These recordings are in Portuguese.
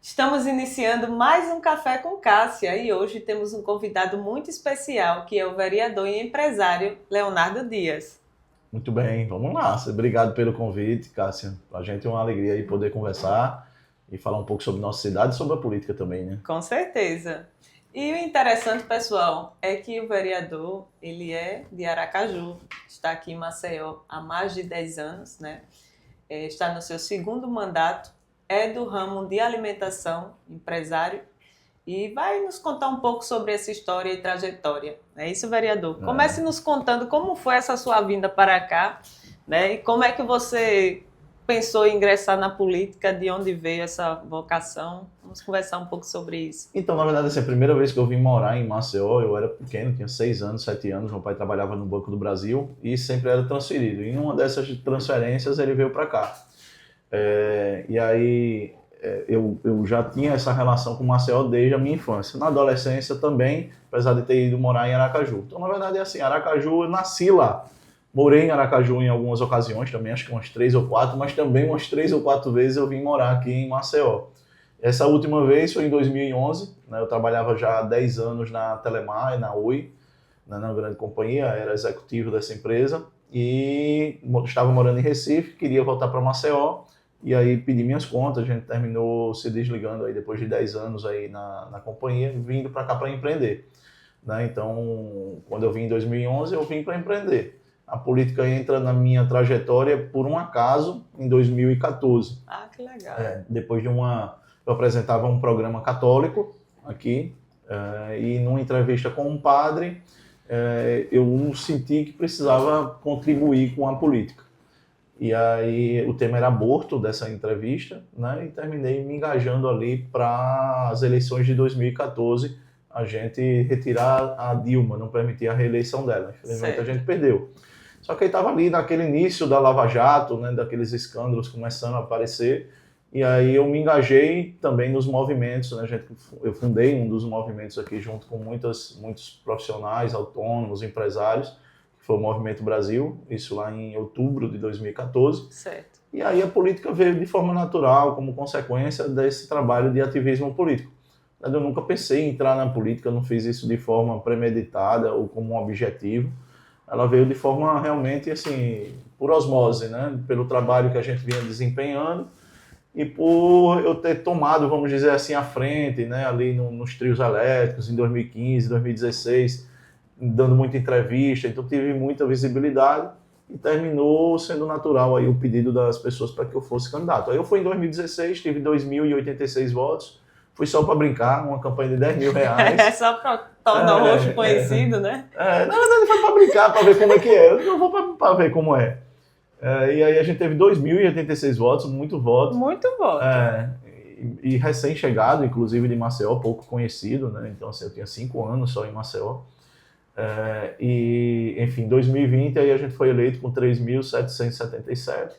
Estamos iniciando mais um Café com Cássia e hoje temos um convidado muito especial, que é o vereador e empresário Leonardo Dias. Muito bem, vamos lá. Obrigado pelo convite, Cássia. Para a gente é uma alegria aí poder conversar e falar um pouco sobre nossa cidade e sobre a política também, né? Com certeza. E o interessante, pessoal, é que o vereador, ele é de Aracaju, está aqui em Maceió há mais de 10 anos, né? Está no seu segundo mandato, é do ramo de alimentação, empresário, e vai nos contar um pouco sobre essa história e trajetória. É isso, vereador? Comece nos contando como foi essa sua vinda para cá, né? E como é que você pensou em ingressar na política, de onde veio essa vocação? Vamos conversar um pouco sobre isso. Então, na verdade, essa é a primeira vez que eu vim morar em Maceió. Eu era pequeno, tinha 6 anos, 7 anos. Meu pai trabalhava no Banco do Brasil e sempre era transferido. E em uma dessas transferências ele veio para cá. E aí eu já tinha essa relação com Maceió desde a minha infância. Na adolescência também, apesar de ter ido morar em Aracaju. Então, na verdade, é assim, Aracaju, eu nasci lá. Morei em Aracaju em algumas ocasiões também, acho que umas 3 ou 4, mas também umas 3 ou 4 vezes eu vim morar aqui em Maceió. Essa última vez foi em 2011, né, eu trabalhava já há 10 anos na Telemar e na Oi, né, na grande companhia, era executivo dessa empresa, e estava morando em Recife, queria voltar para Maceió, e aí pedi minhas contas, a gente terminou se desligando aí depois de 10 anos aí na companhia, vindo para cá para empreender. Né? Então, quando eu vim em 2011, eu vim para empreender. A política entra na minha trajetória por um acaso em 2014. Ah, que legal. Depois de eu apresentava um programa católico aqui, e numa entrevista com um padre, eu senti que precisava contribuir com a política. E aí o tema era aborto dessa entrevista, né? E terminei me engajando ali para as eleições de 2014, a gente retirar a Dilma, não permitir a reeleição dela. Infelizmente a gente perdeu. Só que aí estava ali naquele início da Lava Jato, né? Daqueles escândalos começando a aparecer, e aí eu me engajei também nos movimentos, né? Eu fundei um dos movimentos aqui junto com muitos profissionais, autônomos, empresários, foi o Movimento Brasil, isso lá em outubro de 2014. Certo. E aí a política veio de forma natural, como consequência desse trabalho de ativismo político. Eu nunca pensei em entrar na política, não fiz isso de forma premeditada ou como um objetivo. Ela veio de forma realmente, assim, por osmose, né? Pelo trabalho que a gente vinha desempenhando e por eu ter tomado, vamos dizer assim, a frente, né? Ali nos trios elétricos, em 2015, 2016, dando muita entrevista, então tive muita visibilidade e terminou sendo natural aí o pedido das pessoas para que eu fosse candidato. Aí eu fui em 2016, tive 2.086 votos, fui só para brincar, uma campanha de R$10.000. Só para tornar o rosto conhecido, né? Na verdade foi para brincar, para ver como é que é, eu não vou para ver como é. E aí a gente teve 2.086 votos, muito voto. Muito voto. E recém-chegado, inclusive de Maceió, pouco conhecido, né? Então assim, eu tinha 5 anos só em Maceió. E, enfim, 2020 aí a gente foi eleito com 3.777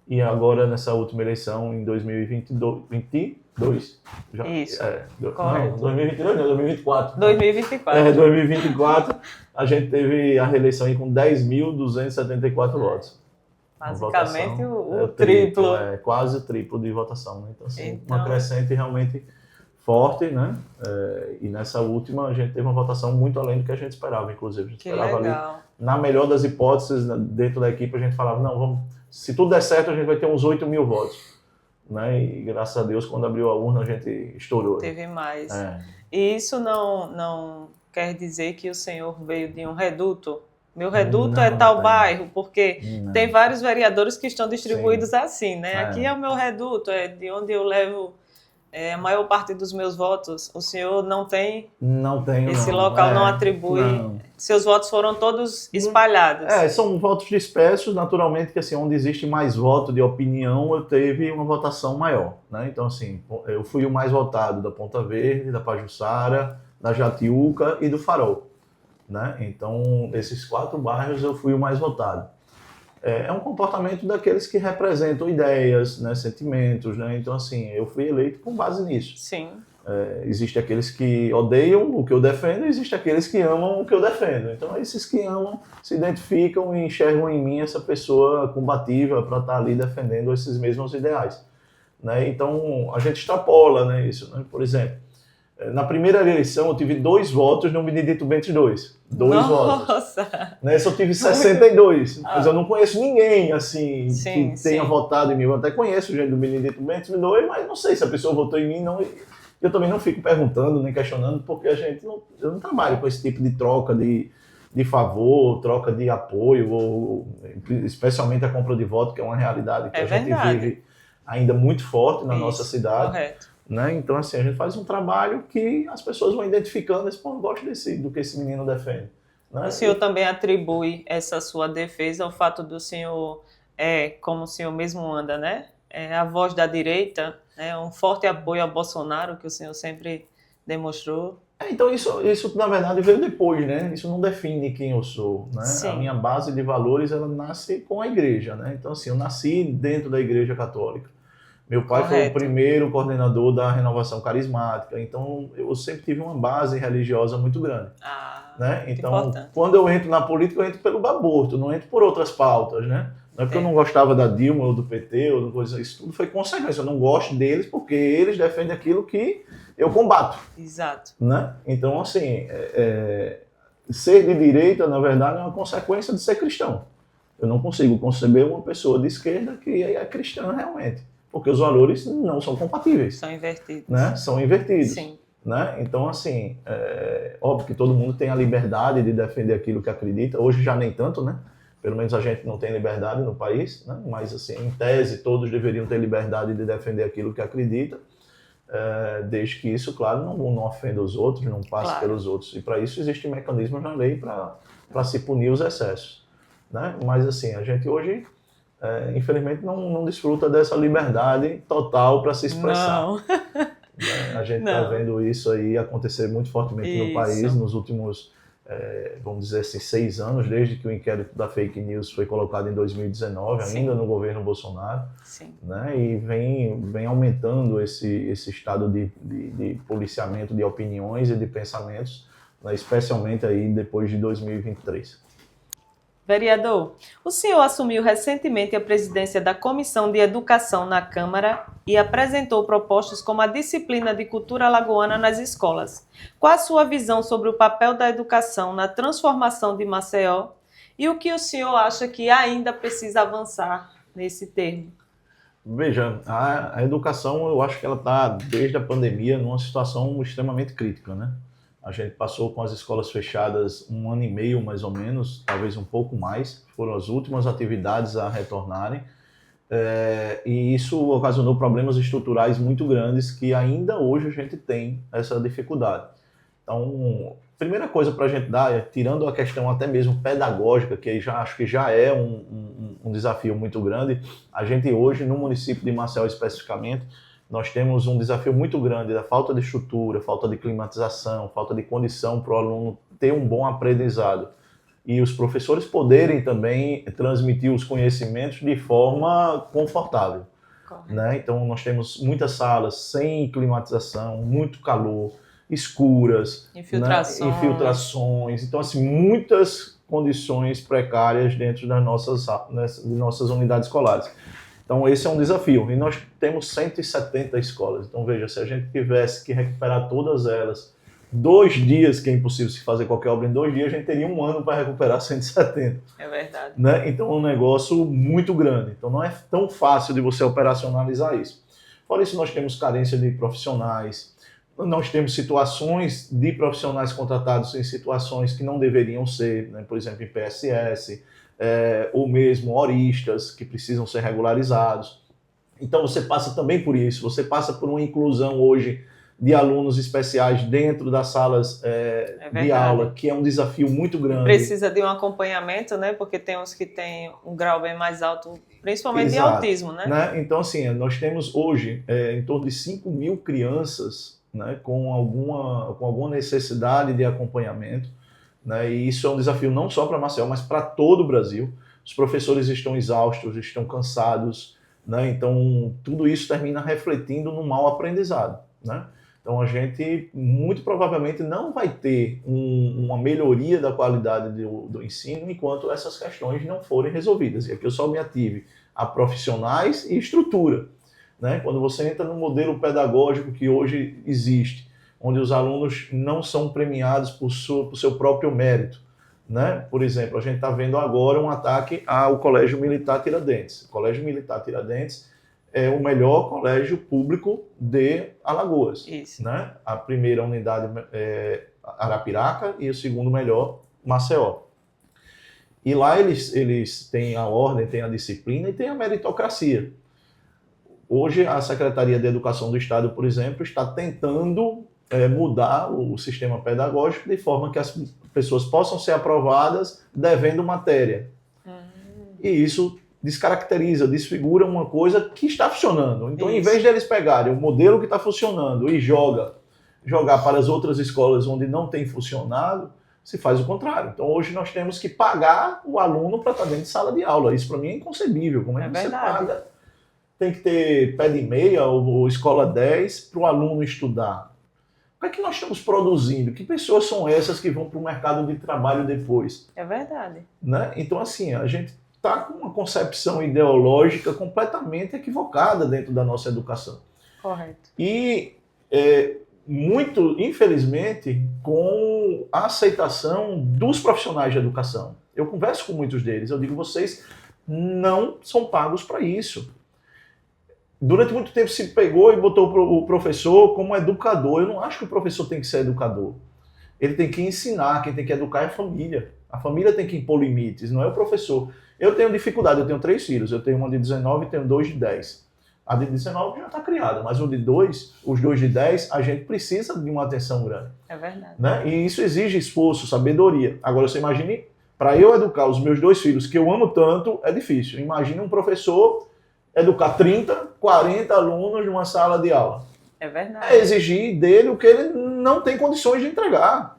e agora nessa última eleição em 2022 já, isso, não, 2022 não, 2024 2024 a gente teve a reeleição aí com 10.274 votos. Basicamente o triplo. Quase o triplo de votação, né? Então, assim, uma crescente realmente forte, né? E nessa última a gente teve uma votação muito além do que a gente esperava, inclusive. A gente esperava legal. Ali, na melhor das hipóteses, dentro da equipe, a gente falava, não, se tudo der certo, a gente vai ter uns 8.000 votos. Né? E graças a Deus, quando abriu a urna, a gente estourou. Teve mais. E isso não quer dizer que o senhor veio de um reduto? Meu reduto é tal bairro, porque tem vários vereadores que estão distribuídos assim, né? Aqui é o meu reduto, é de onde eu levo a maior parte dos meus votos. O senhor não tem? Não tenho, esse local não atribui? Não. Seus votos foram todos espalhados? São votos dispersos, naturalmente, que assim, onde existe mais voto de opinião, eu teve uma votação maior, né? Então, assim, eu fui o mais votado da Ponta Verde, da Pajuçara, da Jatiuca e do Farol. Né? Então, desses 4 bairros eu fui o mais votado. É um comportamento daqueles que representam ideias, né, sentimentos, né? Então, assim, eu fui eleito com base nisso. Sim. Existe aqueles que odeiam o que eu defendo e existe aqueles que amam o que eu defendo. Então, esses que amam se identificam e enxergam em mim essa pessoa combativa para estar ali defendendo esses mesmos ideais. né? Então, a gente extrapola, né, isso, né? Por exemplo, na primeira eleição eu tive 2 votos no Benedito Bentes II. 2 votos. Nossa! Nessa eu tive 62. Mas eu não conheço ninguém, assim, Sim, que tenha sim. votado em mim. Eu até conheço gente do Benedito Bentes II, mas não sei se a pessoa votou em mim, não. Eu também não fico perguntando, nem questionando, porque eu não trabalho com esse tipo de troca de favor, troca de apoio, ou, especialmente a compra de voto, que é uma realidade que É a gente verdade. vive ainda muito forte na nossa Isso, cidade. correto. Né? Então, assim, a gente faz um trabalho que as pessoas vão identificando, esse ponto, gosto do que esse menino defende. Né? O senhor também atribui essa sua defesa ao fato do senhor, como o senhor mesmo anda, né? A voz da direita, um forte apoio ao Bolsonaro, que o senhor sempre demonstrou. Então, isso, na verdade, veio depois, né? Isso não define quem eu sou, né? Sim. A minha base de valores, ela nasce com a igreja, né? Então, assim, eu nasci dentro da igreja católica. Meu pai foi o primeiro coordenador da renovação carismática, então eu sempre tive uma base religiosa muito grande. Né? Então, importante. Quando eu entro na política, eu entro pelo aborto, não entro por outras pautas, né? Não é porque eu não gostava da Dilma ou do PT, ou coisa, isso tudo foi consequência. Eu não gosto deles porque eles defendem aquilo que eu combato. Exato. Né? Então, assim, ser de direita, na verdade, é uma consequência de ser cristão. Eu não consigo conceber uma pessoa de esquerda que é cristã realmente, porque os valores não são compatíveis. São invertidos. Né? São invertidos. Sim. Né? Então, assim, óbvio que todo mundo tem a liberdade de defender aquilo que acredita. Hoje já nem tanto, né? Pelo menos a gente não tem liberdade no país, né? Mas, assim, em tese, todos deveriam ter liberdade de defender aquilo que acredita, desde que isso, claro, não ofenda os outros, não passe pelos outros. E para isso existem mecanismos na lei para se punir os excessos. Né? Mas, assim, a gente hoje, infelizmente, não desfruta dessa liberdade total para se expressar. Não. A gente está vendo isso aí acontecer muito fortemente no país nos últimos, vamos dizer assim, 6 anos, desde que o inquérito da fake news foi colocado em 2019, Sim. ainda no governo Bolsonaro. Sim. Né? E vem aumentando esse estado de policiamento de opiniões e de pensamentos, né? Especialmente aí depois de 2023. Vereador, o senhor assumiu recentemente a presidência da Comissão de Educação na Câmara e apresentou propostas como a disciplina de cultura alagoana nas escolas. Qual a sua visão sobre o papel da educação na transformação de Maceió e o que o senhor acha que ainda precisa avançar nesse termo? Veja, a educação, eu acho que ela está, desde a pandemia, numa situação extremamente crítica, né? A gente passou com as escolas fechadas 1 ano e meio, mais ou menos, talvez um pouco mais. Foram as últimas atividades a retornarem. E isso ocasionou problemas estruturais muito grandes que ainda hoje a gente tem essa dificuldade. Então, a primeira coisa para a gente dar, tirando a questão até mesmo pedagógica, que acho que já é um desafio muito grande, a gente hoje, no município de Maceió especificamente, nós temos um desafio muito grande da falta de estrutura, falta de climatização, falta de condição para o aluno ter um bom aprendizado. E os professores poderem também transmitir os conhecimentos de forma confortável. Né? Então, nós temos muitas salas sem climatização, muito calor, escuras, infiltrações. Então, assim, muitas condições precárias dentro das nossas unidades escolares. Então, esse é um desafio. E nós temos 170 escolas. Então, veja, se a gente tivesse que recuperar todas elas, 2 dias, que é impossível se fazer qualquer obra em 2 dias, a gente teria 1 ano para recuperar 170. É verdade. Né? Então, é um negócio muito grande. Então, não é tão fácil de você operacionalizar isso. Fora isso, nós temos carência de profissionais. Nós temos situações de profissionais contratados em situações que não deveriam ser, né? Por exemplo, em PSS, ou mesmo horistas que precisam ser regularizados. Então você passa também por isso, você passa por uma inclusão hoje de alunos especiais dentro das salas de aula, que é um desafio muito grande. Precisa de um acompanhamento, né? Porque tem uns que têm um grau bem mais alto, principalmente de autismo, né? Então, assim, nós temos hoje em torno de 5 mil crianças, né, com alguma necessidade de acompanhamento. Né, e isso é um desafio não só para Maceió, mas para todo o Brasil. Os professores estão exaustos, estão cansados, né, então tudo isso termina refletindo no mau aprendizado. Né? Então a gente muito provavelmente não vai ter uma melhoria da qualidade do ensino enquanto essas questões não forem resolvidas. E aqui eu só me ative a profissionais e estrutura. né? Quando você entra no modelo pedagógico que hoje existe, onde os alunos não são premiados por seu próprio mérito, né? Por exemplo, a gente está vendo agora um ataque ao Colégio Militar Tiradentes. O Colégio Militar Tiradentes é o melhor colégio público de Alagoas. Isso. Né? A primeira unidade é Arapiraca e o segundo melhor, Maceió. E lá eles têm a ordem, têm a disciplina e têm a meritocracia. Hoje, a Secretaria de Educação do Estado, por exemplo, está tentando mudar o sistema pedagógico de forma que as pessoas possam ser aprovadas devendo matéria. E isso descaracteriza, desfigura uma coisa que está funcionando. Então, em vez de eles pegarem o modelo que está funcionando e jogar para as outras escolas onde não tem funcionado, se faz o contrário. Então, hoje nós temos que pagar o aluno para estar dentro de sala de aula. Isso, para mim, é inconcebível. Como é que você paga? Tem que ter pé de meia ou escola 10 para o aluno estudar. O que é que nós estamos produzindo? Que pessoas são essas que vão para o mercado de trabalho depois? É verdade. Né? Então, assim, a gente está com uma concepção ideológica completamente equivocada dentro da nossa educação. Correto. E muito, infelizmente, com a aceitação dos profissionais de educação. Eu converso com muitos deles, eu digo, vocês não são pagos para isso. Durante muito tempo se pegou e botou o professor como educador. Eu não acho que o professor tem que ser educador. Ele tem que ensinar, quem tem que educar é a família. A família tem que impor limites, não é o professor. Eu tenho dificuldade, eu tenho 3 filhos, eu tenho uma de 19 e tenho 2 de 10. A de 19 já está criada, mas os 2 de 10, a gente precisa de uma atenção grande. É verdade. Né? E isso exige esforço, sabedoria. Agora, você imagine, para eu educar os meus 2 filhos, que eu amo tanto, é difícil. Imagine um professor educar 30, 40 alunos numa sala de aula. É verdade. É exigir dele o que ele não tem condições de entregar.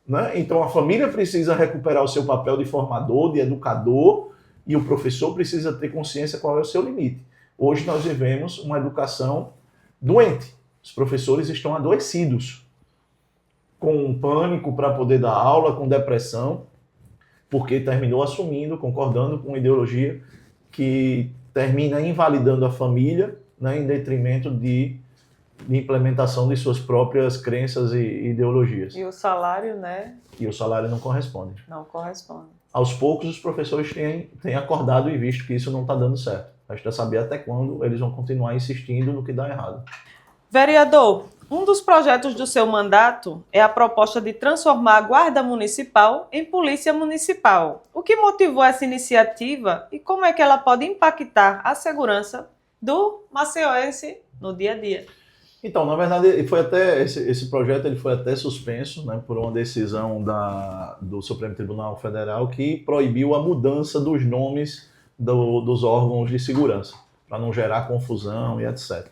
Né? Então, a família precisa recuperar o seu papel de formador, de educador, e o professor precisa ter consciência qual é o seu limite. Hoje nós vivemos uma educação doente. Os professores estão adoecidos, com pânico para poder dar aula, com depressão, porque terminou assumindo, concordando com uma ideologia que termina invalidando a família, né, em detrimento de implementação de suas próprias crenças e ideologias. E o salário, né? E o salário não corresponde. Não corresponde. Aos poucos, os professores têm acordado e visto que isso não está dando certo. Resta saber até quando eles vão continuar insistindo no que dá errado. Vereador, um dos projetos do seu mandato é a proposta de transformar a Guarda Municipal em Polícia Municipal. O que motivou essa iniciativa e como é que ela pode impactar a segurança do maceioense no dia a dia? Então, na verdade, esse projeto ele foi até suspenso, né, por uma decisão do Supremo Tribunal Federal que proibiu a mudança dos nomes dos órgãos de segurança, para não gerar confusão e etc.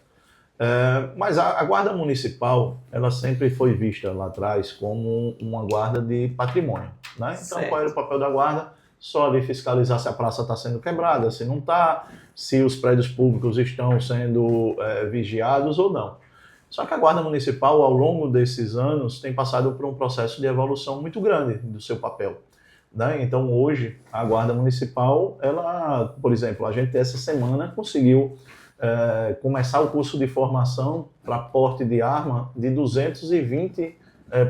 Mas a Guarda Municipal, ela sempre foi vista lá atrás como uma guarda de patrimônio. Né? Então, qual era o papel da guarda? Só ali fiscalizar se a praça está sendo quebrada, se não está, se os prédios públicos estão sendo vigiados ou não. Só que a Guarda Municipal, ao longo desses anos, tem passado por um processo de evolução muito grande do seu papel. Né? Então, hoje, a Guarda Municipal, ela, por exemplo, a gente essa semana conseguiu começar o curso de formação para porte de arma de 220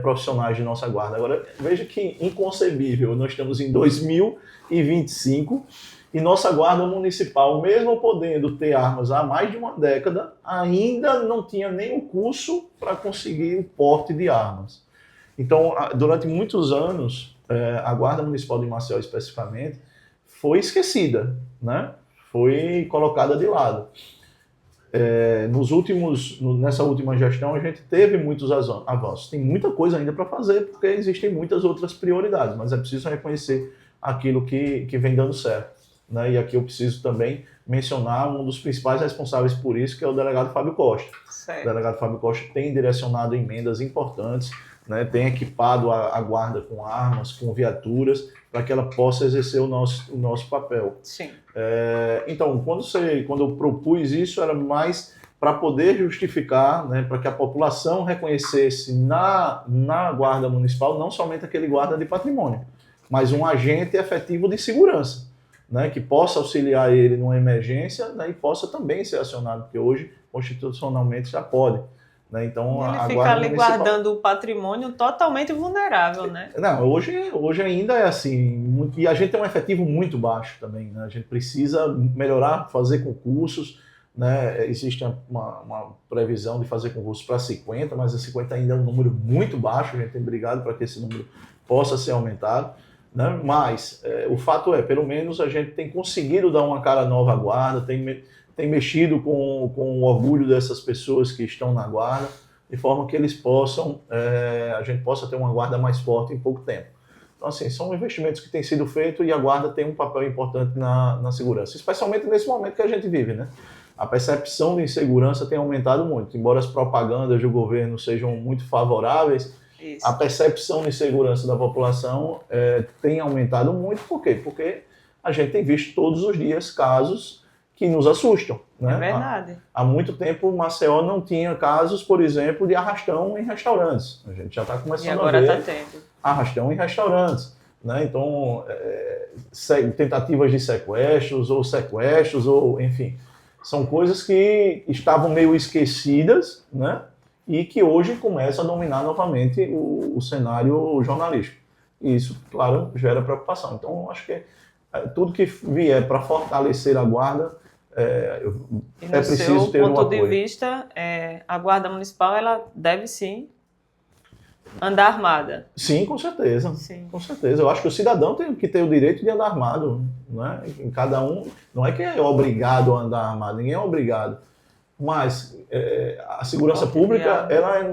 profissionais de nossa Guarda. Agora, veja que inconcebível, nós estamos em 2025 e nossa Guarda Municipal, mesmo podendo ter armas há mais de uma década, ainda não tinha nem o curso para conseguir o porte de armas. Então, durante muitos anos, a Guarda Municipal de Maceió, especificamente, foi esquecida, né? Foi colocada de lado. Nessa última gestão, a gente teve muitos avanços. Tem muita coisa ainda para fazer, porque existem muitas outras prioridades, mas é preciso reconhecer aquilo que vem dando certo. Né? E aqui eu preciso também mencionar um dos principais responsáveis por isso, que é o delegado Fábio Costa. Certo. O delegado Fábio Costa tem direcionado emendas importantes, né? Tem equipado a guarda com armas, com viaturas, para que ela possa exercer o nosso papel. Sim. Então, quando eu propus isso, era mais para poder justificar, né, para que a população reconhecesse na Guarda Municipal não somente aquele guarda de patrimônio, mas um agente efetivo de segurança. né, que possa auxiliar ele numa emergência, né, e possa também ser acionado, porque hoje, constitucionalmente, já pode. Né? Então, Ele a fica Guarda ali Municipal... guardando o patrimônio totalmente vulnerável, né? Não, hoje ainda é assim, e a gente tem um efetivo muito baixo também, né? A gente precisa melhorar, fazer concursos, né? Existe uma previsão de fazer concursos para 50, mas a 50 ainda é um número muito baixo, a gente tem brigado para que esse número possa ser aumentado, né? Mas o fato é, pelo menos a gente tem conseguido dar uma cara nova à Guarda, tem mexido com o orgulho dessas pessoas que estão na Guarda, de forma que eles possam, a gente possa ter uma Guarda mais forte em pouco tempo. Então, assim, são investimentos que têm sido feitos e a Guarda tem um papel importante na segurança, especialmente nesse momento que a gente vive, né? A percepção de insegurança tem aumentado muito, embora as propagandas do governo sejam muito favoráveis, Isso. A percepção de insegurança da população tem aumentado muito. Por quê? Porque a gente tem visto todos os dias casos que nos assustam. Né? É verdade. Há muito tempo, Maceió não tinha casos, por exemplo, de arrastão em restaurantes. A gente já está começando a ver tá tendo arrastão em restaurantes. Né? Então, tentativas de sequestros, ou enfim, são coisas que estavam meio esquecidas, né? E que hoje começam a dominar novamente o cenário jornalístico. E isso, claro, gera preocupação. Então, acho que tudo que vier para fortalecer a Guarda, preciso ter um apoio. Do seu ponto de vista, a Guarda Municipal ela deve sim andar armada. Sim, com certeza. Sim. Com certeza. Eu acho que o cidadão tem que ter o direito de andar armado. Né? Em cada um, não é que é obrigado a andar armado, ninguém é obrigado. Mas a segurança pública, ela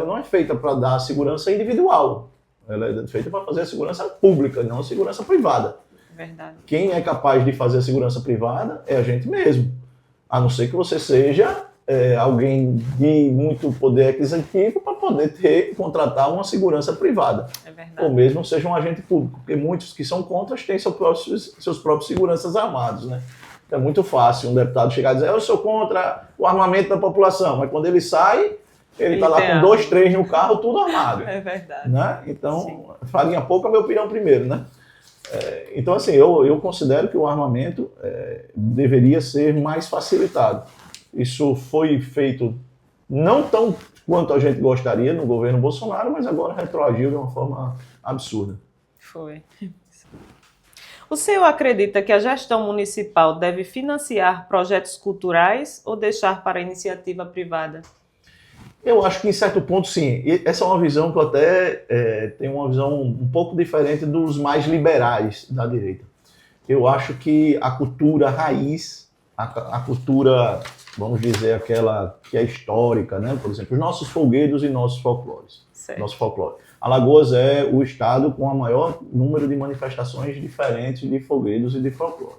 não é feita para dar a segurança individual. Ela é feita para fazer a segurança pública, não a segurança privada. Verdade. Quem é capaz de fazer a segurança privada é a gente mesmo. A não ser que você seja alguém de muito poder aquisitivo para poder contratar uma segurança privada. É verdade. Ou mesmo seja um agente público, porque muitos que são contra têm seus próprios seguranças armados, né? É muito fácil um deputado chegar e dizer eu sou contra o armamento da população, mas quando ele sai, ele está lá com 2, 3 no carro, tudo armado. É verdade. Né? Então, sim. Farinha pouca, meu pirão primeiro, né? Então, assim, eu considero que o armamento deveria ser mais facilitado. Isso foi feito não tão quanto a gente gostaria no governo Bolsonaro, mas agora retroagiu de uma forma absurda. Foi. O senhor acredita que a gestão municipal deve financiar projetos culturais ou deixar para a iniciativa privada? Eu acho que, em certo ponto, sim. E essa é uma visão que eu até tenho uma visão um pouco diferente dos mais liberais da direita. Eu acho que a cultura raiz, a cultura, vamos dizer, aquela que é histórica, né? Por exemplo, os nossos folguedos e nossos folclores. Certo. Nosso folclore. Alagoas é o estado com o maior número de manifestações diferentes de folguedos e de folclore.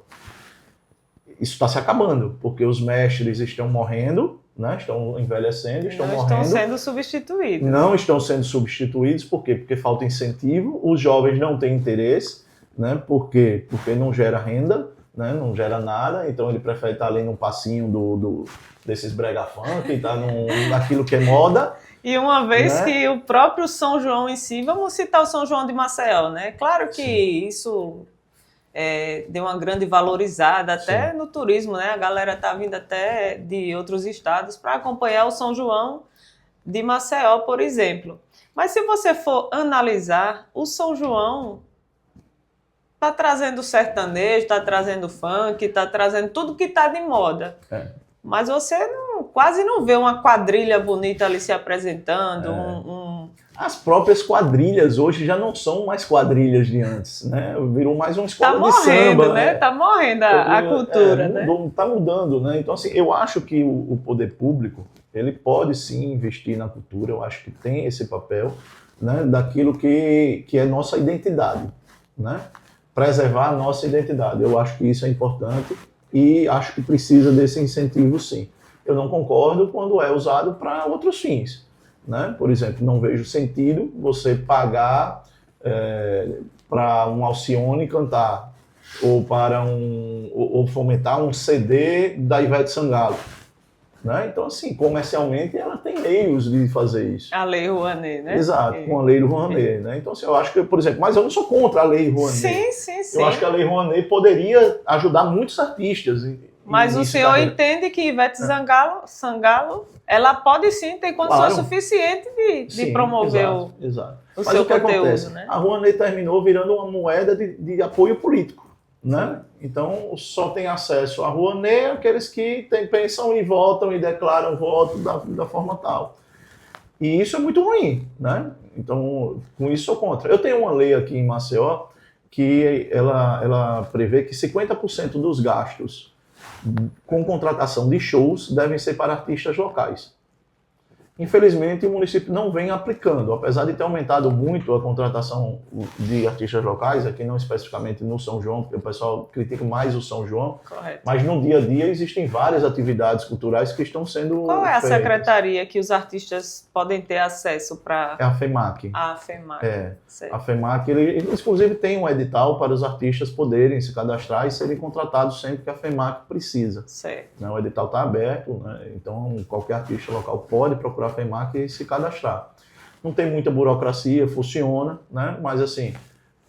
Isso está se acabando, porque os mestres estão morrendo, né? Estão envelhecendo, estão morrendo. Não estão sendo substituídos. Não estão sendo substituídos, por quê? Porque falta incentivo, os jovens não têm interesse, né? Por quê? Porque não gera renda, né? Não gera nada, então ele prefere estar ali num passinho desses brega funk, estar naquilo que é moda. E uma vez, né, que o próprio São João em si, vamos citar o São João de Maceió, né? Claro que sim, isso deu uma grande valorizada até sim, no turismo, né? A galera tá vindo até de outros estados para acompanhar o São João de Maceió, por exemplo. Mas se você for analisar, o São João tá trazendo sertanejo, tá trazendo funk, tá trazendo tudo que tá de moda. Mas você quase não vê uma quadrilha bonita ali se apresentando. As próprias quadrilhas hoje já não são mais quadrilhas de antes, né? Virou mais uma escola de samba. Né? Tá morrendo a cultura, né? Tá mudando, né? Então, assim, eu acho que o poder público, ele pode sim investir na cultura, eu acho que tem esse papel, né? Daquilo que é nossa identidade, né? Preservar a nossa identidade. Eu acho que isso é importante e acho que precisa desse incentivo, sim. Eu não concordo quando é usado para outros fins, né? Por exemplo, não vejo sentido você pagar para um Alcione cantar ou para ou fomentar um CD da Ivete Sangalo. né? Então, assim, comercialmente ela tem meios de fazer isso. A Lei Rouanet, né? Exato, com a Lei Rouanet, né? Então, assim, eu acho que, por exemplo, mas eu não sou contra a Lei Rouanet. Sim, sim, sim. Eu acho que a Lei Rouanet poderia ajudar muitos artistas. Mas o senhor entende que Ivete Sangalo, ela pode sim ter condições suficientes de promover o seu conteúdo, né? A Rouanet terminou virando uma moeda de apoio político, né? Então, só tem acesso a Rouanet aqueles que pensam e votam e declaram voto da forma tal. E isso é muito ruim, né? Então, com isso sou contra. Eu tenho uma lei aqui em Maceió que ela prevê que 50% dos gastos com contratação de shows devem ser para artistas locais. Infelizmente, o município não vem aplicando, apesar de ter aumentado muito a contratação de artistas locais, aqui não especificamente no São João, porque o pessoal critica mais o São João. Correto. Mas no dia a dia existem várias atividades culturais que estão sendo Qual é a feitas. secretaria que os artistas podem ter acesso para... É a FEMAC. A FEMAC. A FEMAC, ele inclusive tem um edital para os artistas poderem se cadastrar e serem contratados sempre que a FEMAC precisa. Certo. O edital está aberto, né? Então qualquer artista local pode procurar a FEMAC e se cadastrar. Não tem muita burocracia, funciona, né? Mas assim,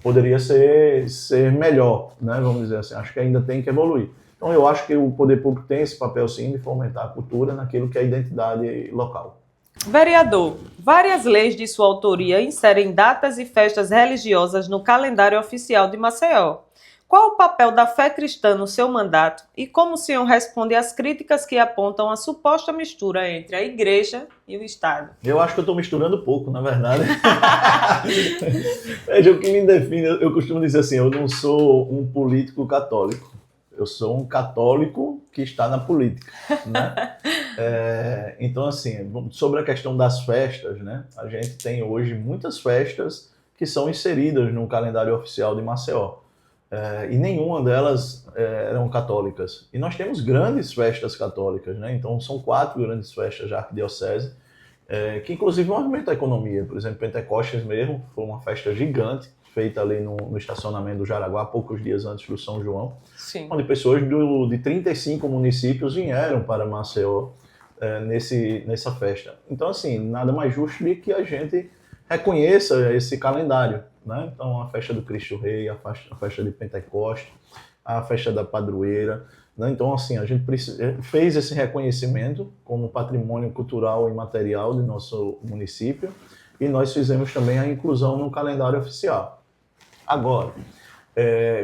poderia ser melhor, né? Vamos dizer assim, acho que ainda tem que evoluir. Então eu acho que o poder público tem esse papel sim de fomentar a cultura naquilo que é a identidade local. Vereador, várias leis de sua autoria inserem datas e festas religiosas no calendário oficial de Maceió. Qual o papel da fé cristã no seu mandato e como o senhor responde às críticas que apontam a suposta mistura entre a igreja e o Estado? Eu acho que eu estou misturando pouco, na verdade. Veja, o que me define, eu costumo dizer assim, eu não sou um político católico. Eu sou um católico que está na política, né? Então, assim, sobre a questão das festas, né? A gente tem hoje muitas festas que são inseridas no calendário oficial de Maceió. E nenhuma delas eram católicas. E nós temos grandes festas católicas, né? Então, são 4 grandes festas da Arquidiocese, que inclusive movimentam a economia. Por exemplo, Pentecostes mesmo, foi uma festa gigante, feita ali no estacionamento do Jaraguá, poucos dias antes do São João, Sim. Onde pessoas de 35 municípios vieram para Maceió nessa festa. Então, assim, nada mais justo do que a gente reconheça esse calendário, né? Então, a festa do Cristo Rei, a festa de Pentecostes, a festa da Padroeira, né? Então, assim, a gente fez esse reconhecimento como patrimônio cultural e material do nosso município e nós fizemos também a inclusão no calendário oficial. Agora,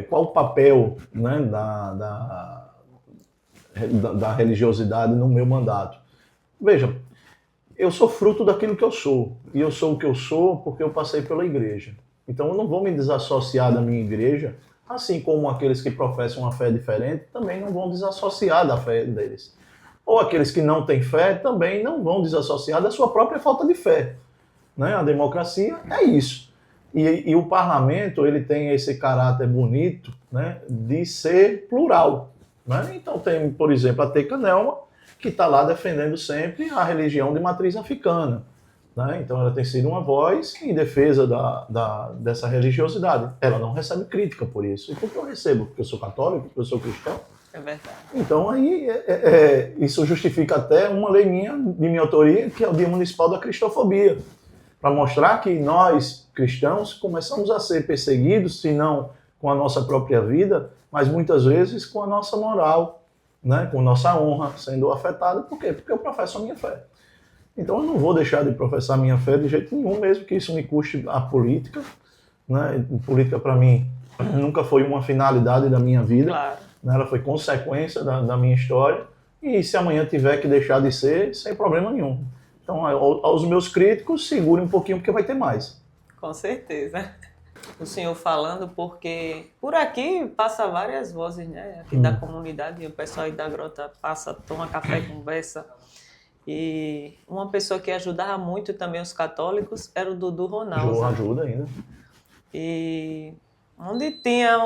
qual o papel, né, da religiosidade no meu mandato? Veja, eu sou fruto daquilo que eu sou, e eu sou o que eu sou porque eu passei pela igreja. Então eu não vou me desassociar da minha igreja, assim como aqueles que professam uma fé diferente também não vão desassociar da fé deles. Ou aqueles que não têm fé também não vão desassociar da sua própria falta de fé. Né? A democracia é isso. E o parlamento ele tem esse caráter bonito, né, de ser plural. Né? Então tem, por exemplo, a Teca Nelma, que está lá defendendo sempre a religião de matriz africana. Né? Então ela tem sido uma voz em defesa dessa religiosidade. Ela não recebe crítica por isso. E por que eu recebo? Porque eu sou católico, porque eu sou cristão? É verdade. Então aí isso justifica até uma lei de minha autoria, que é o Dia Municipal da Cristofobia, para mostrar que nós, cristãos, começamos a ser perseguidos, se não com a nossa própria vida, mas muitas vezes com a nossa moral, né? Com nossa honra sendo afetada. Por quê? Porque eu professo a minha fé. Então eu não vou deixar de professar a minha fé de jeito nenhum, mesmo que isso me custe a política. Né? Política, para mim, nunca foi uma finalidade da minha vida. Claro. Né? Ela foi consequência da minha história. E se amanhã tiver que deixar de ser, sem problema nenhum. Então, aos meus críticos, segure um pouquinho, porque vai ter mais. Com certeza. O senhor falando, porque por aqui passa várias vozes, né? Aqui da comunidade, o pessoal aí da Grota passa, toma café, conversa. E uma pessoa que ajudava muito também os católicos era o Dudu Ronaldo. Ajuda ainda. E onde tinha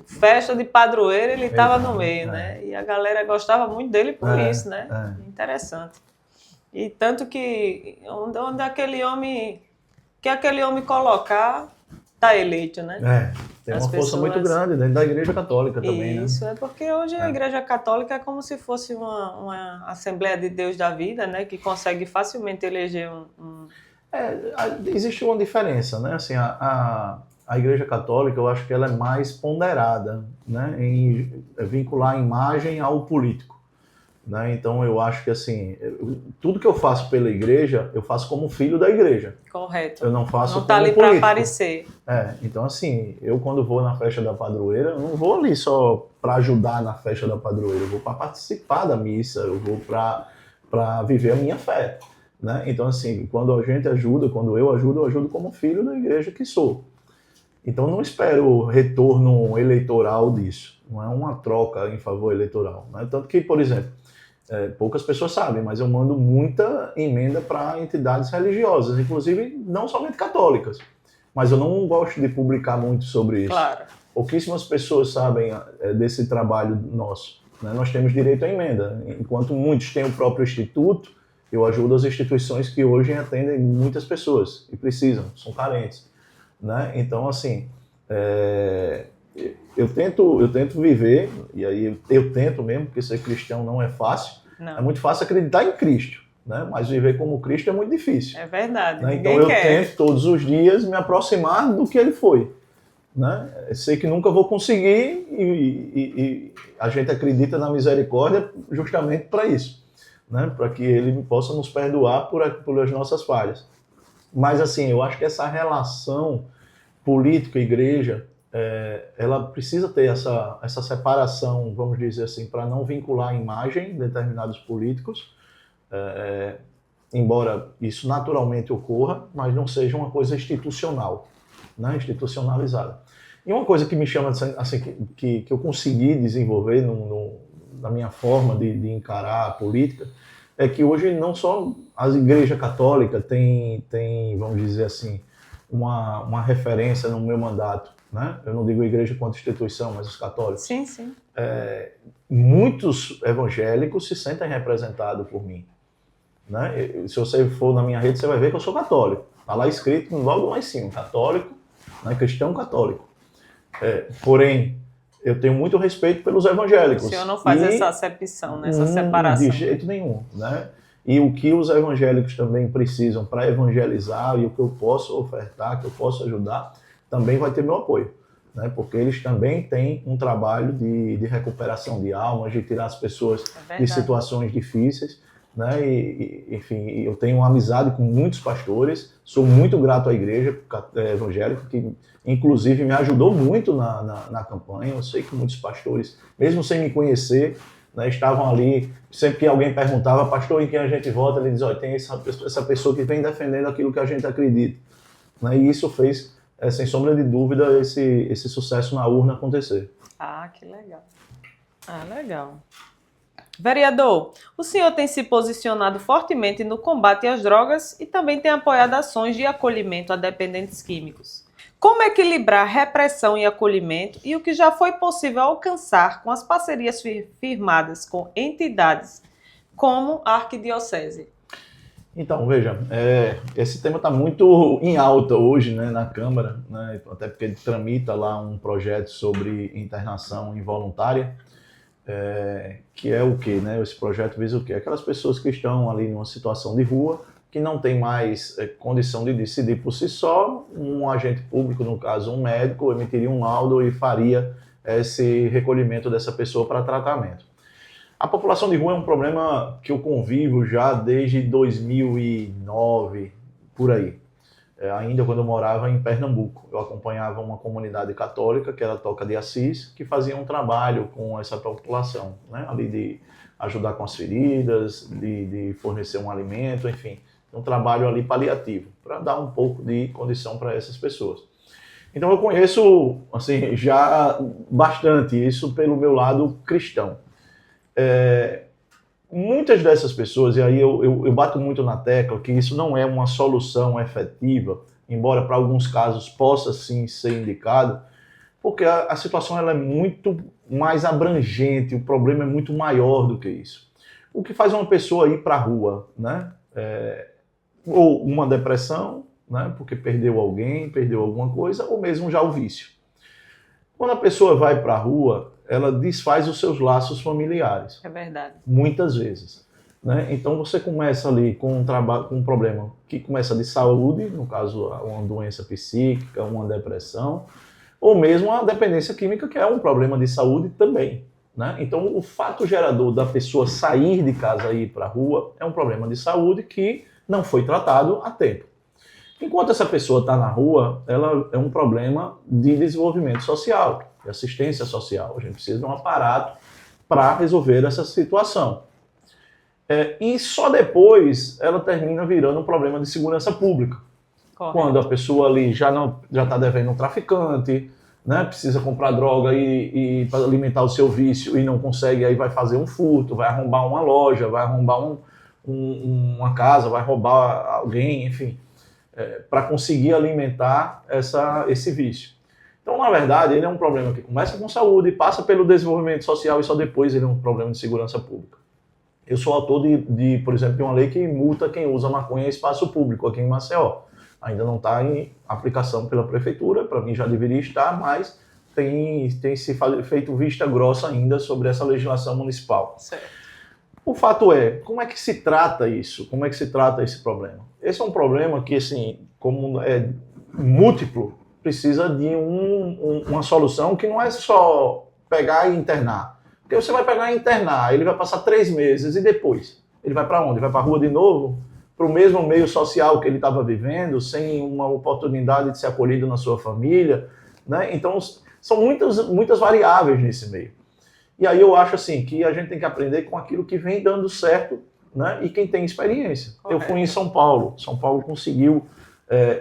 festa de padroeiro, ele estava no meio, né? E a galera gostava muito dele por isso, né? Interessante. E tanto que onde aquele homem colocar, tá eleito, né? tem as uma força pessoas... muito grande dentro da Igreja Católica também, Isso, né? é porque hoje a Igreja Católica é como se fosse uma Assembleia de Deus da vida, né? Que consegue facilmente eleger Existe uma diferença, né? Assim, a Igreja Católica, eu acho que ela é mais ponderada, né? Em vincular a imagem ao político, né? Então, eu acho que, assim, tudo que eu faço pela Igreja, eu faço como filho da Igreja. Correto. Eu não faço Não como tá ali político. para aparecer. Então, assim, eu quando vou na festa da padroeira, eu não vou ali só para ajudar na festa da padroeira, eu vou para participar da missa, eu vou para viver a minha fé, né? Então, assim, quando a gente ajuda, quando eu ajudo como filho da igreja que sou. Então, não espero retorno eleitoral disso, não é uma troca em favor eleitoral, né? Tanto que, por exemplo, poucas pessoas sabem, mas eu mando muita emenda para entidades religiosas, inclusive não somente católicas. Mas eu não gosto de publicar muito sobre isso. Claro. Pouquíssimas pessoas sabem desse trabalho nosso, né? Nós temos direito à emenda. Enquanto muitos têm o próprio instituto, eu ajudo as instituições que hoje atendem muitas pessoas e precisam, são carentes, né? Então, assim, eu tento viver, e aí eu tento mesmo, porque ser cristão não é fácil. Não. É muito fácil acreditar em Cristo, né? Mas viver como Cristo é muito difícil. É verdade, né? ninguém Então eu quer. tento todos os dias me aproximar do que ele foi. Né? Sei que nunca vou conseguir e a gente acredita na misericórdia justamente para isso, né? Para que ele possa nos perdoar pelas nossas falhas. Mas assim, eu acho que essa relação política-igreja, ela precisa ter essa separação, vamos dizer assim, para não vincular a imagem de determinados políticos, embora isso naturalmente ocorra, mas não seja uma coisa institucional, né? Institucionalizada. E uma coisa que me chama, assim, que eu consegui desenvolver na minha forma de encarar a política, é que hoje não só a Igreja Católica tem, vamos dizer assim, uma referência no meu mandato, né? Eu não digo igreja quanto instituição, mas os católicos. Sim, sim. Muitos evangélicos se sentem representados por mim, né? Se você for na minha rede, você vai ver que eu sou católico. Está lá escrito logo lá em cima, católico, né? Cristão católico. Porém, eu tenho muito respeito pelos evangélicos. O senhor não faz essa acepção, né? Essa separação. De jeito nenhum, né? E o que os evangélicos também precisam para evangelizar e o que eu posso ofertar, que eu posso ajudar, também vai ter meu apoio, né? Porque eles também têm um trabalho de recuperação de almas, de tirar as pessoas de situações difíceis, né? Enfim, eu tenho uma amizade com muitos pastores, sou muito grato à igreja evangélica, que inclusive me ajudou muito na campanha. Eu sei que muitos pastores, mesmo sem me conhecer, né, estavam ali, sempre que alguém perguntava, pastor, em quem a gente vota, ele diz, olha, tem essa pessoa que vem defendendo aquilo que a gente acredita. Né? E isso fez, sem sombra de dúvida, esse sucesso na urna acontecer. Ah, que legal. Ah, legal. Vereador, o senhor tem se posicionado fortemente no combate às drogas e também tem apoiado ações de acolhimento a dependentes químicos. Como equilibrar repressão e acolhimento e o que já foi possível alcançar com as parcerias firmadas com entidades como a Arquidiocese? Então, veja, esse tema está muito em alta hoje, né, na Câmara, né, até porque ele tramita lá um projeto sobre internação involuntária, que é o quê? Né? Esse projeto visa o quê? Aquelas pessoas que estão ali numa situação de rua, que não tem mais condição de decidir por si só, um agente público, no caso um médico, emitiria um laudo e faria esse recolhimento dessa pessoa para tratamento. A população de rua é um problema que eu convivo já desde 2009, por aí. Ainda quando eu morava em Pernambuco, eu acompanhava uma comunidade católica, que era a Toca de Assis, que fazia um trabalho com essa população, né? Ali de ajudar com as feridas, de fornecer um alimento, enfim, um trabalho ali paliativo, para dar um pouco de condição para essas pessoas. Então eu conheço, assim, já bastante isso pelo meu lado cristão. Muitas dessas pessoas, e aí eu bato muito na tecla que isso não é uma solução efetiva, embora para alguns casos possa sim ser indicado, porque a situação ela é muito mais abrangente, o problema é muito maior do que isso. O que faz uma pessoa ir para a rua, né? Ou uma depressão, né? Porque perdeu alguém, perdeu alguma coisa, ou mesmo já o vício. Quando a pessoa vai para a rua, ela desfaz os seus laços familiares. É verdade. Muitas vezes. Né? Então você começa ali com um problema que começa de saúde, no caso uma doença psíquica, uma depressão, ou mesmo a dependência química, que é um problema de saúde também. Né? Então o fato gerador da pessoa sair de casa e ir para a rua é um problema de saúde que não foi tratado a tempo. Enquanto essa pessoa está na rua, ela é um problema de desenvolvimento social, de assistência social. A gente precisa de um aparato para resolver essa situação. E só depois ela termina virando um problema de segurança pública. Correto. Quando a pessoa ali já está devendo um traficante, né, precisa comprar droga e para alimentar o seu vício e não consegue, aí vai fazer um furto, vai arrombar uma loja, vai arrombar uma casa, vai roubar alguém, enfim, para conseguir alimentar esse vício. Então, na verdade, ele é um problema que começa com saúde, passa pelo desenvolvimento social e só depois ele é um problema de segurança pública. Eu sou autor por exemplo, de uma lei que multa quem usa maconha em espaço público aqui em Maceió. Ainda não está em aplicação pela prefeitura, para mim já deveria estar, mas tem se feito vista grossa ainda sobre essa legislação municipal. Certo. O fato é, como é que se trata isso? Como é que se trata esse problema? Esse é um problema que, assim, como é múltiplo, precisa de uma solução que não é só pegar e internar. Porque você vai pegar e internar, ele vai passar 3 meses e depois? Ele vai para onde? Vai para a rua de novo? Para o mesmo meio social que ele estava vivendo, sem uma oportunidade de ser acolhido na sua família, né? Então, são muitas variáveis nesse meio. E aí eu acho assim, que a gente tem que aprender com aquilo que vem dando certo, né? E quem tem experiência. Correto. Eu fui em São Paulo. São Paulo conseguiu,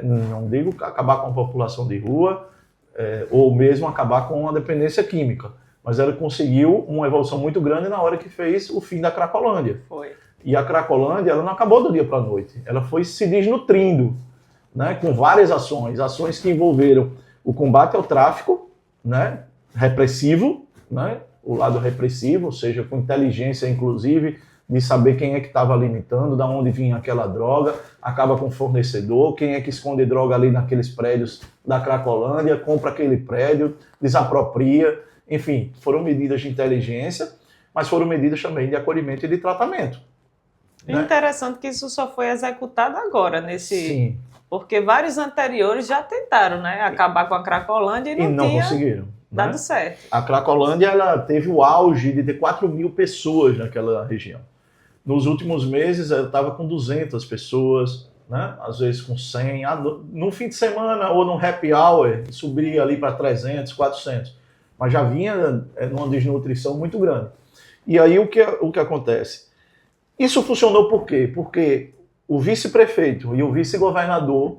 não digo acabar com a população de rua, ou mesmo acabar com a dependência química, mas ela conseguiu uma evolução muito grande na hora que fez o fim da Cracolândia. Foi. E a Cracolândia, ela não acabou do dia para a noite. Ela foi se desnutrindo, né, com várias ações que envolveram o combate ao tráfico, né, repressivo, né, o lado repressivo, ou seja, com inteligência, inclusive, de saber quem é que estava limitando, de onde vinha aquela droga, acaba com o fornecedor, quem é que esconde droga ali naqueles prédios da Cracolândia, compra aquele prédio, desapropria, enfim, foram medidas de inteligência, mas foram medidas também de acolhimento e de tratamento. Né? Interessante que isso só foi executado agora, Sim. Porque vários anteriores já tentaram, né, acabar com a Cracolândia e não tinha conseguiram. Dado né? certo. A Cracolândia ela teve o auge de ter 4.000 pessoas naquela região. Nos últimos meses ela estava com 200 pessoas, né? Às vezes com 100. No fim de semana ou no happy hour subia ali para 300, 400. Mas já vinha numa desnutrição muito grande. E aí o que acontece? Isso funcionou por quê? Porque o vice-prefeito e o vice-governador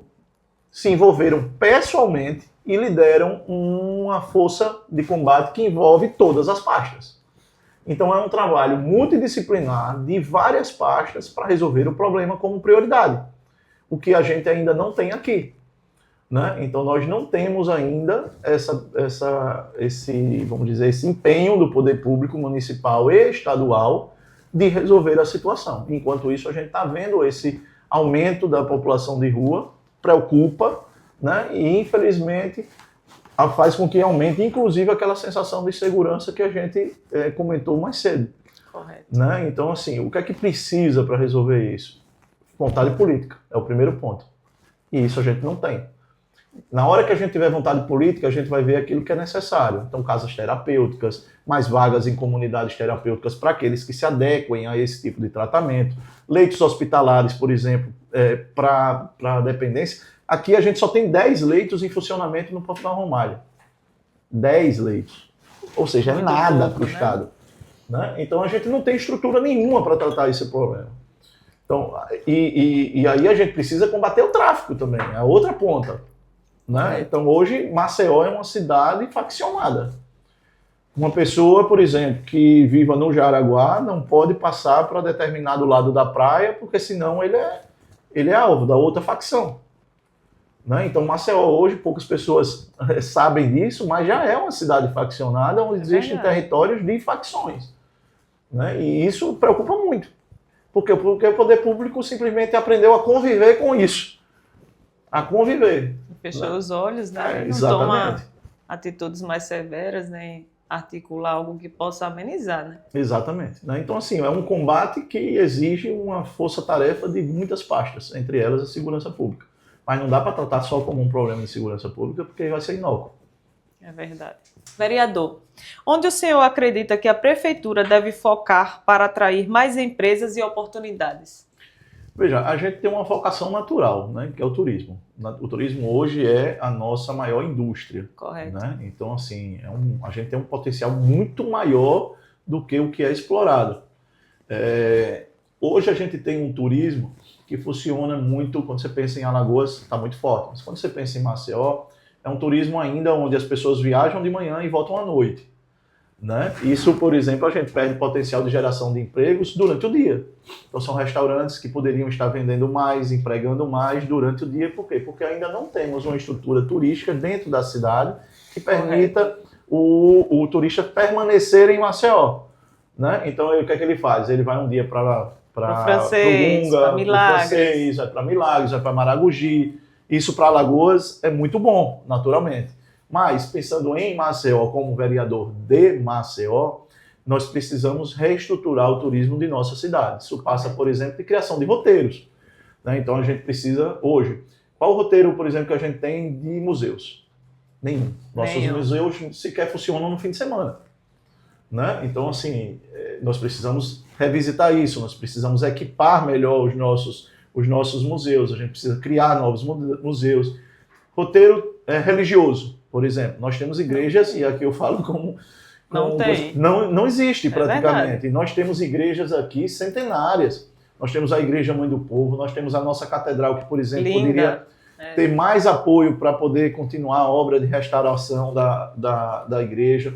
se envolveram pessoalmente e lideram uma força de combate que envolve todas as pastas. Então é um trabalho multidisciplinar de várias pastas para resolver o problema como prioridade, o que a gente ainda não tem aqui. Né? Então nós não temos ainda esse empenho do poder público municipal e estadual de resolver a situação. Enquanto isso, a gente está vendo esse aumento da população de rua, preocupa, né? E infelizmente faz com que aumente, inclusive, aquela sensação de segurança que a gente comentou mais cedo. Correto. Né? Então, assim, o que é que precisa para resolver isso? Vontade política, é o primeiro ponto. E isso a gente não tem. Na hora que a gente tiver vontade política, a gente vai ver aquilo que é necessário. Então, casas terapêuticas, mais vagas em comunidades terapêuticas para aqueles que se adequem a esse tipo de tratamento. Leitos hospitalares, por exemplo, para dependência. Aqui a gente só tem 10 leitos em funcionamento no Porto da Romalha. 10 leitos. Ou seja, é nada para o Estado. Né? Então, a gente não tem estrutura nenhuma para tratar esse problema. Então, e aí a gente precisa combater o tráfico também, a outra ponta. Né? Então hoje Maceió é uma cidade faccionada. Uma pessoa, por exemplo, que viva no Jaraguá não pode passar para determinado lado da praia, porque senão ele é alvo da outra facção. Né? Então Maceió hoje, poucas pessoas sabem disso, mas já é uma cidade faccionada, onde existem territórios de facções. Né? E isso preocupa muito. Porque o poder público simplesmente aprendeu a conviver com isso. A conviver. Fechou os olhos, né? Exatamente. atitudes mais severas, né? Articular algo que possa amenizar, né? Exatamente. Né? Então, assim, é um combate que exige uma força-tarefa de muitas pastas, entre elas a segurança pública. Mas não dá para tratar só como um problema de segurança pública, porque vai ser inócuo. É verdade. Vereador, onde o senhor acredita que a prefeitura deve focar para atrair mais empresas e oportunidades? Veja, a gente tem uma vocação natural, né, que é o turismo. O turismo hoje é a nossa maior indústria. Correto. Né? Então, assim, a gente tem um potencial muito maior do que o que é explorado. Hoje a gente tem um turismo que funciona muito, quando você pensa em Alagoas, está muito forte. Mas quando você pensa em Maceió, é um turismo ainda onde as pessoas viajam de manhã e voltam à noite. Né? Isso, por exemplo, a gente perde potencial de geração de empregos durante o dia. Então são restaurantes que poderiam estar vendendo mais, empregando mais durante o dia. Por quê? Porque ainda não temos uma estrutura turística dentro da cidade que permita o turista permanecer em Maceió. Né? Então o que é que ele faz? Ele vai um dia para Francês, para Milagres, vai para Milagres, vai para Maragogi. Isso para Alagoas é muito bom, naturalmente. Mas, pensando em Maceió como vereador de Maceió, nós precisamos reestruturar o turismo de nossa cidade. Isso passa, por exemplo, de criação de roteiros. Né? Então, a gente precisa, hoje, qual o roteiro, por exemplo, que a gente tem de museus? Nenhum. Nossos museus sequer funcionam no fim de semana. Né? Então, assim, nós precisamos revisitar isso, nós precisamos equipar melhor os nossos museus, a gente precisa criar novos museus. Roteiro religioso. Por exemplo, nós temos igrejas, e aqui eu falo como não existe praticamente. E nós temos igrejas aqui centenárias. Nós temos a Igreja Mãe do Povo, nós temos a nossa catedral, que, por exemplo, poderia ter mais apoio para poder continuar a obra de restauração da igreja.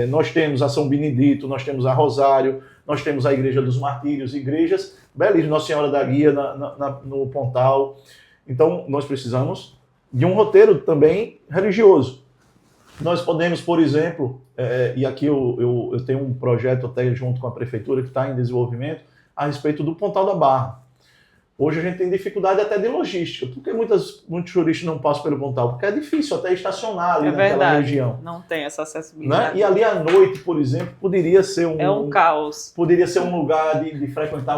Nós temos a São Benedito, nós temos a Rosário, nós temos a Igreja dos Martírios, igrejas belíssimas, Nossa Senhora da Guia no Pontal. Então, nós precisamos de um roteiro também religioso. Nós podemos, por exemplo, e aqui eu tenho um projeto até junto com a prefeitura que está em desenvolvimento a respeito do Pontal da Barra. Hoje a gente tem dificuldade até de logística. Por que muitos turistas não passam pelo Pontal? Porque é difícil até estacionar ali naquela região. Não tem essa acessibilidade. Né? E ali à noite, por exemplo, poderia ser um caos. Poderia ser um lugar de frequentar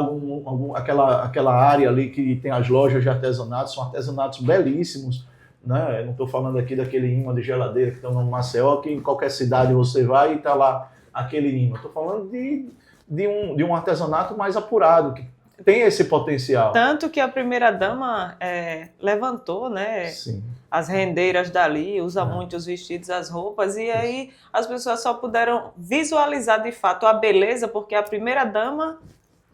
aquela área ali que tem as lojas de artesanatos. São artesanatos belíssimos. Né? Eu não estou falando aqui daquele imã de geladeira que estão no Maceió, que em qualquer cidade você vai e está lá aquele imã. Estou falando de um artesanato mais apurado, que tem esse potencial. Tanto que a primeira-dama levantou, né, as rendeiras dali, usa muito os vestidos, as roupas, e aí as pessoas só puderam visualizar de fato a beleza, porque a primeira-dama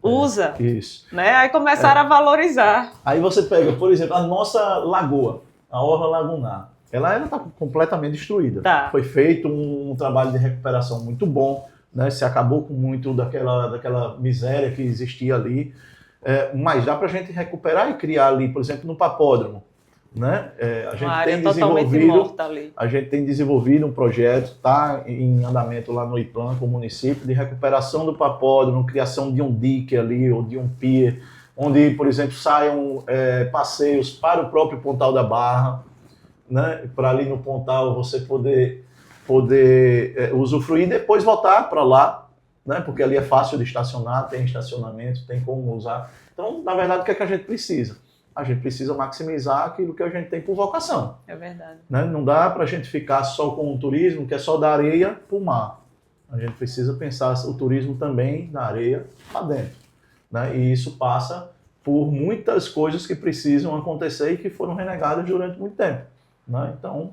usa. Isso. Né? Aí começaram a valorizar. Aí você pega, por exemplo, a nossa lagoa, a Orla Lagunar. Ela está completamente destruída. Tá. Foi feito um trabalho de recuperação muito bom, né? Se acabou com muito daquela miséria que existia ali. Mas dá para a gente recuperar e criar ali, por exemplo, no Papódromo. Né? A gente tem desenvolvido um projeto, está em andamento lá no IPLAN, com o município, de recuperação do Papódromo, criação de um dique ali, ou de um pier, onde, por exemplo, saiam passeios para o próprio Pontal da Barra, né? Para ali no Pontal você poder usufruir e depois voltar para lá. Né? Porque ali é fácil de estacionar, tem estacionamento, tem como usar. Então, na verdade, o que é que a gente precisa? A gente precisa maximizar aquilo que a gente tem por vocação. É verdade. Né? Não dá para a gente ficar só com o turismo, que é só da areia para o mar. A gente precisa pensar o turismo também da areia para dentro. Né? E isso passa por muitas coisas que precisam acontecer e que foram renegadas durante muito tempo. Né? Então,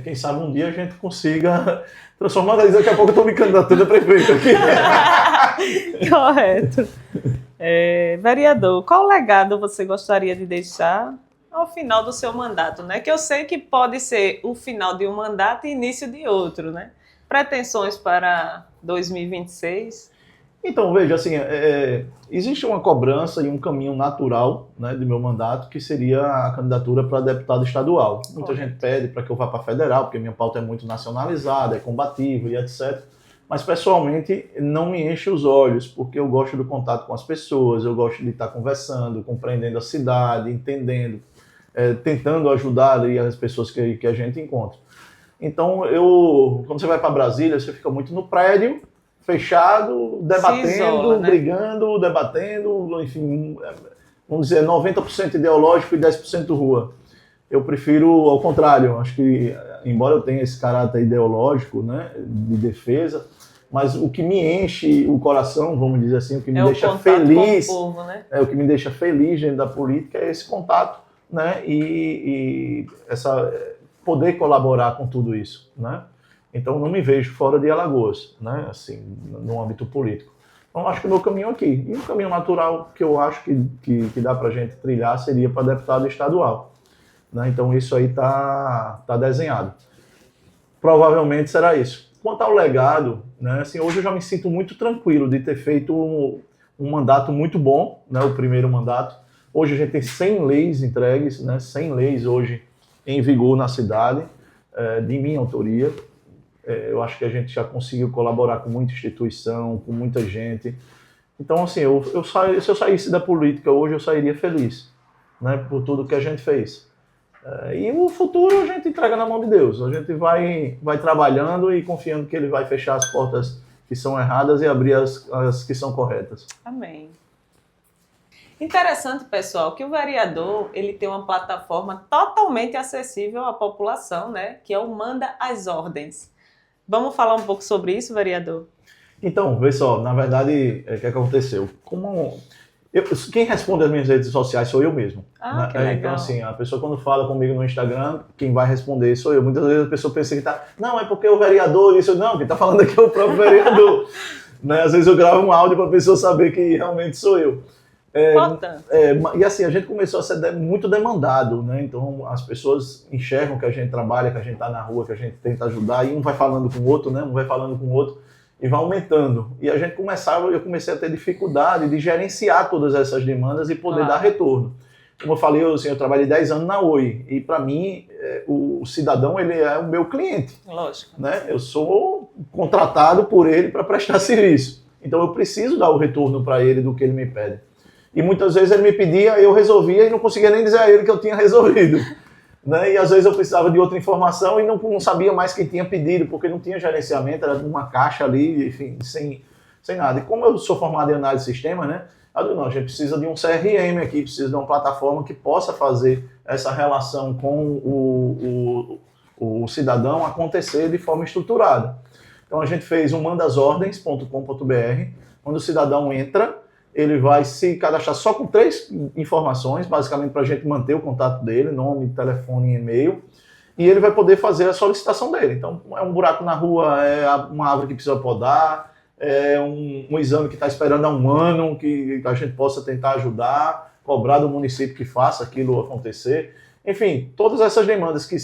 quem sabe um dia a gente consiga transformar. Daqui a pouco eu estou me candidatando a prefeito aqui. Correto. Vereador, qual legado você gostaria de deixar ao final do seu mandato? Né? Que eu sei que pode ser o final de um mandato e início de outro. Né? Pretensões para 2026? Então, veja, assim, existe uma cobrança e um caminho natural, né, do meu mandato, que seria a candidatura para deputado estadual. Muita gente pede para que eu vá para federal, porque minha pauta é muito nacionalizada, é combativa e etc. Mas, pessoalmente, não me enche os olhos, porque eu gosto do contato com as pessoas, eu gosto de estar conversando, compreendendo a cidade, entendendo tentando ajudar ali as pessoas que a gente encontra. Então, quando você vai para Brasília, você fica muito no prédio, fechado, debatendo, isola, né? brigando, debatendo, enfim, vamos dizer, 90% ideológico e 10% rua. Eu prefiro ao contrário, acho que, embora eu tenha esse caráter ideológico, né, de defesa, mas o que me enche o coração, vamos dizer assim, o que me deixa feliz, com o povo, né? o que me deixa feliz dentro da política é esse contato, né, e poder colaborar com tudo isso, né? Então, não me vejo fora de Alagoas, né? Assim, no âmbito político. Então, acho que o meu caminho aqui. E o caminho natural que eu acho que dá para a gente trilhar seria para deputado estadual, né? Então, isso aí tá desenhado. Provavelmente será isso. Quanto ao legado, né? Assim, hoje eu já me sinto muito tranquilo de ter feito um mandato muito bom, né? O primeiro mandato. Hoje a gente tem 100 leis entregues, né? 100 leis hoje em vigor na cidade, de minha autoria. Eu acho que a gente já conseguiu colaborar com muita instituição, com muita gente. Então, assim, se eu saísse da política hoje, eu sairia feliz, né, por tudo que a gente fez. E o futuro a gente entrega na mão de Deus. A gente vai trabalhando e confiando que Ele vai fechar as portas que são erradas e abrir as que são corretas. Amém. Interessante, pessoal, que o vereador ele tem uma plataforma totalmente acessível à população, né, que é o Manda as Ordens. Vamos falar um pouco sobre isso, vereador? Então, vê só, na verdade, o que aconteceu? Quem responde as minhas redes sociais sou eu mesmo. Ah, que legal. Então, assim, a pessoa quando fala comigo no Instagram, quem vai responder sou eu. Muitas vezes a pessoa pensa que não, é porque o vereador, isso não, quem está falando aqui é o próprio vereador. Né? Às vezes eu gravo um áudio para a pessoa saber que realmente sou eu. E assim, a gente começou a ser muito demandado, né? Então as pessoas enxergam que a gente trabalha, que a gente está na rua, que a gente tenta ajudar, e um vai falando com o outro, né? Um vai falando com o outro, e vai aumentando. E eu comecei a ter dificuldade de gerenciar todas essas demandas e poder dar retorno. Como eu falei, eu trabalhei 10 anos na Oi, e para mim, o cidadão ele é o meu cliente. Lógico. Né? Eu sou contratado por ele para prestar serviço. Então eu preciso dar o retorno para ele do que ele me pede. E muitas vezes ele me pedia, eu resolvia e não conseguia nem dizer a ele que eu tinha resolvido. Né? E às vezes eu precisava de outra informação e não sabia mais quem tinha pedido, porque não tinha gerenciamento, era uma caixa ali, enfim, sem nada. E como eu sou formado em análise de sistema, né? Eu digo, não, a gente precisa de um CRM aqui, precisa de uma plataforma que possa fazer essa relação com o cidadão acontecer de forma estruturada. Então a gente fez um mandasordens.com.br, onde o cidadão entra, ele vai se cadastrar só com 3 informações, basicamente para a gente manter o contato dele, nome, telefone e e-mail, e ele vai poder fazer a solicitação dele. Então, é um buraco na rua, é uma árvore que precisa podar, é um exame que está esperando há um ano, que a gente possa tentar ajudar, cobrar do município que faça aquilo acontecer. Enfim, todas essas demandas que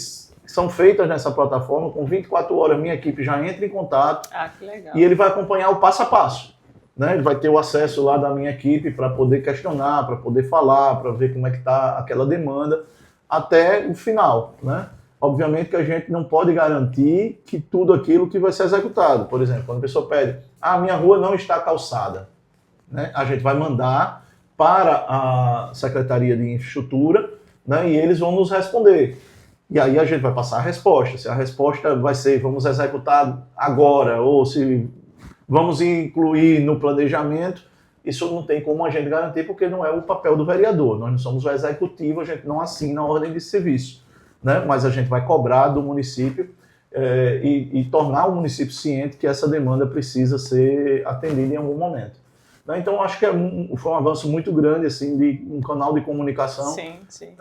são feitas nessa plataforma, com 24 horas minha equipe já entra em contato. Ah, que legal. E ele vai acompanhar o passo a passo. Né? Ele vai ter o acesso lá da minha equipe para poder questionar, para poder falar, para ver como é que está aquela demanda, até o final. Né? Obviamente que a gente não pode garantir que tudo aquilo que vai ser executado. Por exemplo, quando a pessoa pede, minha rua não está calçada, né? A gente vai mandar para a Secretaria de Infraestrutura, né? E eles vão nos responder. E aí a gente vai passar a resposta. Se a resposta vai ser, vamos executar agora, ou se vamos incluir no planejamento, isso não tem como a gente garantir, porque não é o papel do vereador. Nós não somos o executivo, a gente não assina a ordem de serviço. Né? Mas a gente vai cobrar do município e tornar o município ciente que essa demanda precisa ser atendida em algum momento. Né? Então, acho que foi um avanço muito grande, assim, de um canal de comunicação. Sim, sim.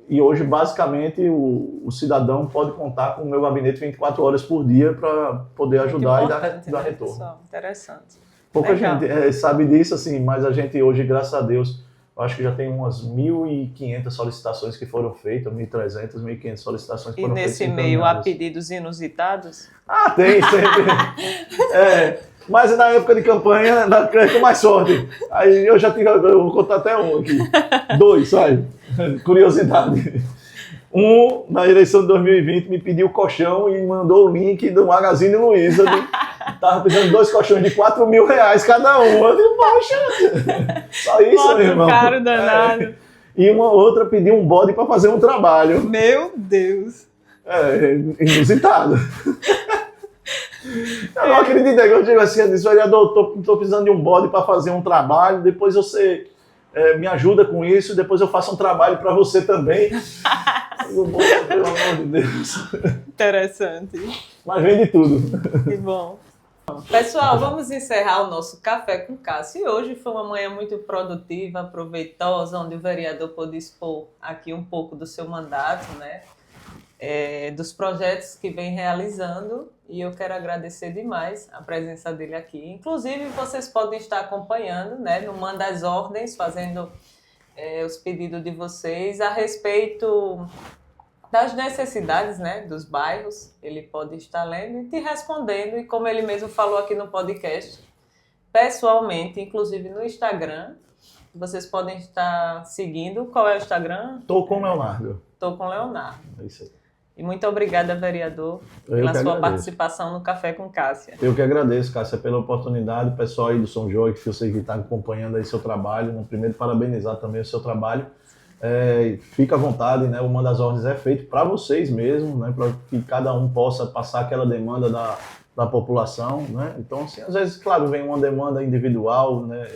E hoje, basicamente, o cidadão pode contar com o meu gabinete 24 horas por dia para poder ajudar e dar retorno. Pessoal, interessante. Pouca gente sabe disso, assim, mas a gente hoje, graças a Deus, acho que já tem umas 1.500 solicitações que foram feitas, 1.300, 1.500 solicitações que foram feitas. E nesse meio há pedidos inusitados? Tem sempre. Mas na época de campanha, com mais sorte. Aí eu vou contar até um aqui. 2, sabe? Curiosidade. Na eleição de 2020, me pediu colchão e mandou o link do Magazine Luiza. Tava precisando de 2 colchões de R$4.000 cada um. Eu digo, poxa, só isso, meu irmão. Caro danado. e uma outra pediu um bode para fazer um trabalho. Meu Deus! Inusitado. Eu não acredito que eu digo assim, eu disse, vereador, tô precisando de um bode para fazer um trabalho, depois você me ajuda com isso, depois eu faço um trabalho para você também. Pelo amor de Deus. Interessante. Mas vem de tudo. Que bom. Pessoal, vamos encerrar o nosso Café com Cássio. E hoje foi uma manhã muito produtiva, proveitosa, onde o vereador pôde expor aqui um pouco do seu mandato, né? Dos projetos que vem realizando, e eu quero agradecer demais a presença dele aqui. Inclusive, vocês podem estar acompanhando, né, no Manda as Ordens, fazendo os pedidos de vocês a respeito das necessidades, né, dos bairros. Ele pode estar lendo e te respondendo, e como ele mesmo falou aqui no podcast, pessoalmente, inclusive no Instagram, vocês podem estar seguindo. Qual é o Instagram? Tô com o Leonardo. Tô com o Leonardo. É isso aí. E muito obrigada, vereador, pela sua participação no Café com Cássia. Eu que agradeço, Cássia, pela oportunidade. O pessoal aí do São Jorge, que eu sei que está acompanhando aí seu trabalho. Primeiro, parabenizar também o seu trabalho. Fica à vontade, né? O Manda as Ordens é feito para vocês mesmo, né? Para que cada um possa passar aquela demanda da população, né? Então, assim, às vezes, claro, vem uma demanda individual, né?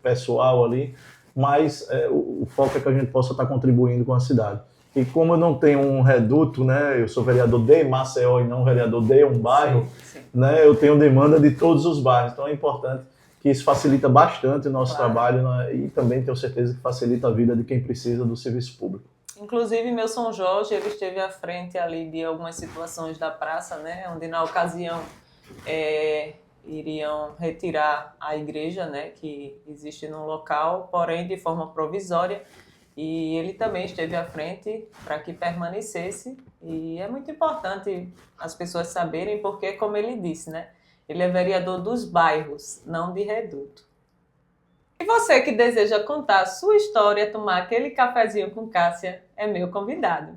Pessoal ali, mas o foco é que a gente possa estar contribuindo com a cidade. E como eu não tenho um reduto, né, eu sou vereador de Maceió e não vereador de um bairro, sim. Né, eu tenho demanda de todos os bairros. Então é importante que isso facilita bastante o nosso trabalho, né, e também tenho certeza que facilita a vida de quem precisa do serviço público. Inclusive, meu São Jorge, ele esteve à frente ali de algumas situações da praça, né, onde na ocasião iriam retirar a igreja, né, que existe no local, porém de forma provisória. E ele também esteve à frente para que permanecesse, e é muito importante as pessoas saberem, porque, como ele disse, né, ele é vereador dos bairros, não de reduto. E você que deseja contar a sua história, tomar aquele cafezinho com Cássia, é meu convidado.